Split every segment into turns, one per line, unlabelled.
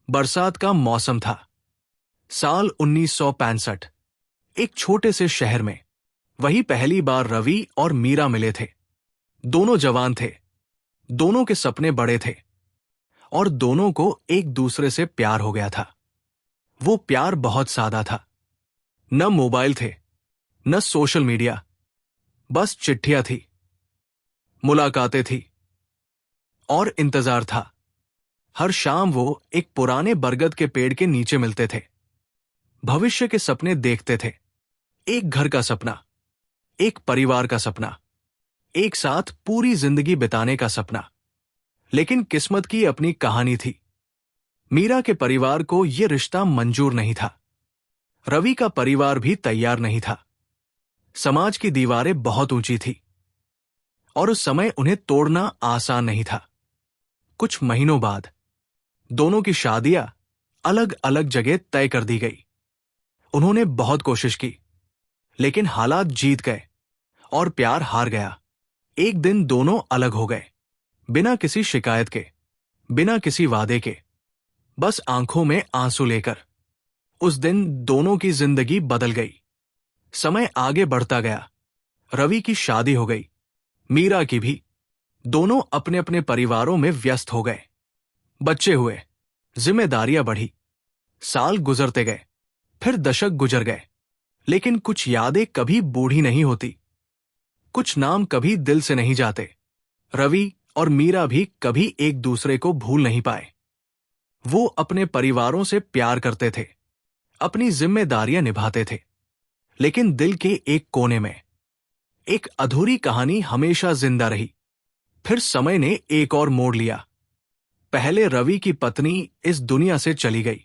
बरसात का मौसम था। साल 1965। एक छोटे से शहर में वही पहली बार रवि और मीरा मिले थे। दोनों जवान थे, दोनों के सपने बड़े थे और दोनों को एक दूसरे से प्यार हो गया था। वो प्यार बहुत सादा था। न मोबाइल थे, न सोशल मीडिया, बस चिट्ठियां थी, मुलाकातें थी और इंतजार था। हर शाम वो एक पुराने बरगद के पेड़ के नीचे मिलते थे। भविष्य के सपने देखते थे। एक घर का सपना, एक परिवार का सपना, एक साथ पूरी जिंदगी बिताने का सपना। लेकिन किस्मत की अपनी कहानी थी। मीरा के परिवार को यह रिश्ता मंजूर नहीं था। रवि का परिवार भी तैयार नहीं था। समाज की दीवारें बहुत ऊंची थी और उस समय उन्हें तोड़ना आसान नहीं था। कुछ महीनों बाद दोनों की शादियां अलग अलग जगह तय कर दी गई। उन्होंने बहुत कोशिश की, लेकिन हालात जीत गए और प्यार हार गया। एक दिन दोनों अलग हो गए, बिना किसी शिकायत के, बिना किसी वादे के, बस आंखों में आंसू लेकर। उस दिन दोनों की जिंदगी बदल गई। समय आगे बढ़ता गया। रवि की शादी हो गई, मीरा की भी। दोनों अपने अपने परिवारों में व्यस्त हो गए। बच्चे हुए, जिम्मेदारियां बढ़ी। साल गुजरते गए, फिर दशक गुजर गए। लेकिन कुछ यादें कभी बूढ़ी नहीं होती, कुछ नाम कभी दिल से नहीं जाते। रवि और मीरा भी कभी एक दूसरे को भूल नहीं पाए। वो अपने परिवारों से प्यार करते थे, अपनी जिम्मेदारियां निभाते थे, लेकिन दिल के एक कोने में एक अधूरी कहानी हमेशा जिंदा रही। फिर समय ने एक और मोड़ लिया। पहले रवि की पत्नी इस दुनिया से चली गई।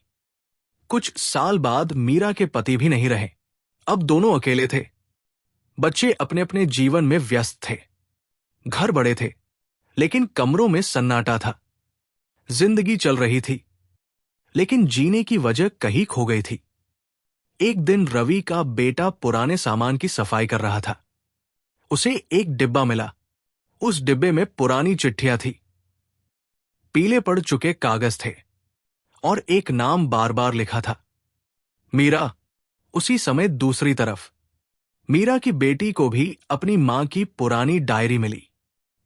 कुछ साल बाद मीरा के पति भी नहीं रहे। अब दोनों अकेले थे। बच्चे अपने अपने जीवन में व्यस्त थे। घर बड़े थे, लेकिन कमरों में सन्नाटा था। जिंदगी चल रही थी, लेकिन जीने की वजह कहीं खो गई थी। एक दिन रवि का बेटा पुराने सामान की सफाई कर रहा था। उसे एक डिब्बा मिला। उस डिब्बे में पुरानी चिट्ठियां थी, पीले पड़ चुके कागज थे और एक नाम बार बार लिखा था, मीरा। उसी समय दूसरी तरफ मीरा की बेटी को भी अपनी मां की पुरानी डायरी मिली।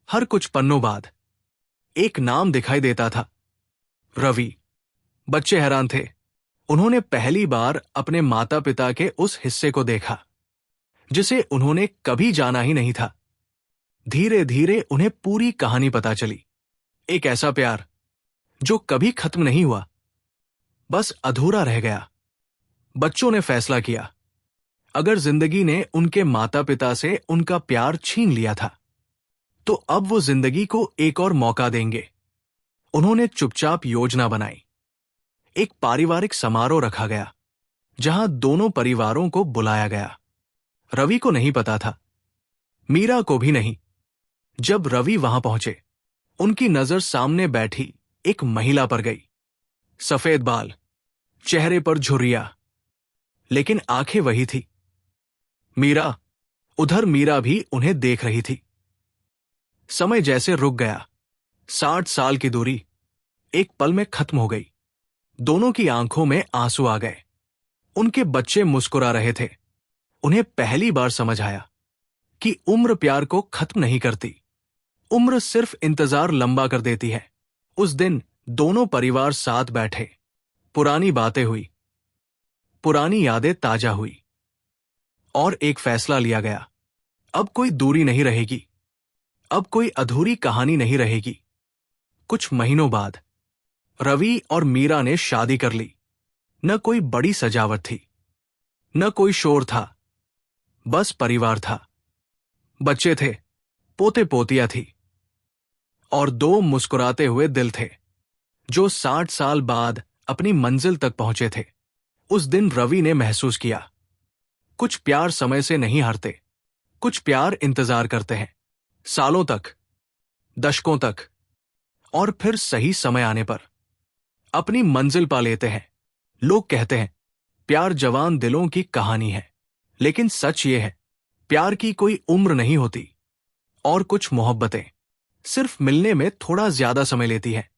हर कुछ पन्नों बाद एक नाम दिखाई देता था, रवि। बच्चे हैरान थे। उन्होंने पहली बार अपने माता पिता के उस हिस्से को देखा जिसे उन्होंने कभी जाना ही नहीं था। धीरे धीरे उन्हें पूरी कहानी पता चली। एक ऐसा प्यार जो कभी खत्म नहीं हुआ, बस अधूरा रह गया। बच्चों ने फैसला किया, अगर जिंदगी ने उनके माता पिता से उनका प्यार छीन लिया था, तो अब वो जिंदगी को एक और मौका देंगे। उन्होंने चुपचाप योजना बनाई। एक पारिवारिक समारोह रखा गया, जहां दोनों परिवारों को बुलाया गया। रवि को नहीं पता था, मीरा को भी नहीं। जब रवि वहां पहुंचे, उनकी नजर सामने बैठी एक महिला पर गई। सफेद बाल, चेहरे पर झुर्रियां, लेकिन आंखें वही थी, मीरा। उधर मीरा भी उन्हें देख रही थी। समय जैसे रुक गया। 60 साल की दूरी एक पल में खत्म हो गई। दोनों की आंखों में आंसू आ गए। उनके बच्चे मुस्कुरा रहे थे। उन्हें पहली बार समझ आया कि उम्र प्यार को खत्म नहीं करती, उम्र सिर्फ इंतजार लंबा कर देती है। उस दिन दोनों परिवार साथ बैठे, पुरानी बातें हुई, पुरानी यादें ताजा हुई और एक फैसला लिया गया। अब कोई दूरी नहीं रहेगी, अब कोई अधूरी कहानी नहीं रहेगी। कुछ महीनों बाद रवि और मीरा ने शादी कर ली। न कोई बड़ी सजावट थी, न कोई शोर था, बस परिवार था। बच्चे थे, पोते पोतियां थी और 2 मुस्कुराते हुए दिल थे जो 60 साल बाद अपनी मंजिल तक पहुंचे थे। उस दिन रवि ने महसूस किया, कुछ प्यार समय से नहीं हारते, कुछ प्यार इंतजार करते हैं, सालों तक, दशकों तक, और फिर सही समय आने पर अपनी मंजिल पा लेते हैं। लोग कहते हैं प्यार जवान दिलों की कहानी है, लेकिन सच ये है, प्यार की कोई उम्र नहीं होती और कुछ मोहब्बतें सिर्फ मिलने में थोड़ा ज्यादा समय लेती हैं।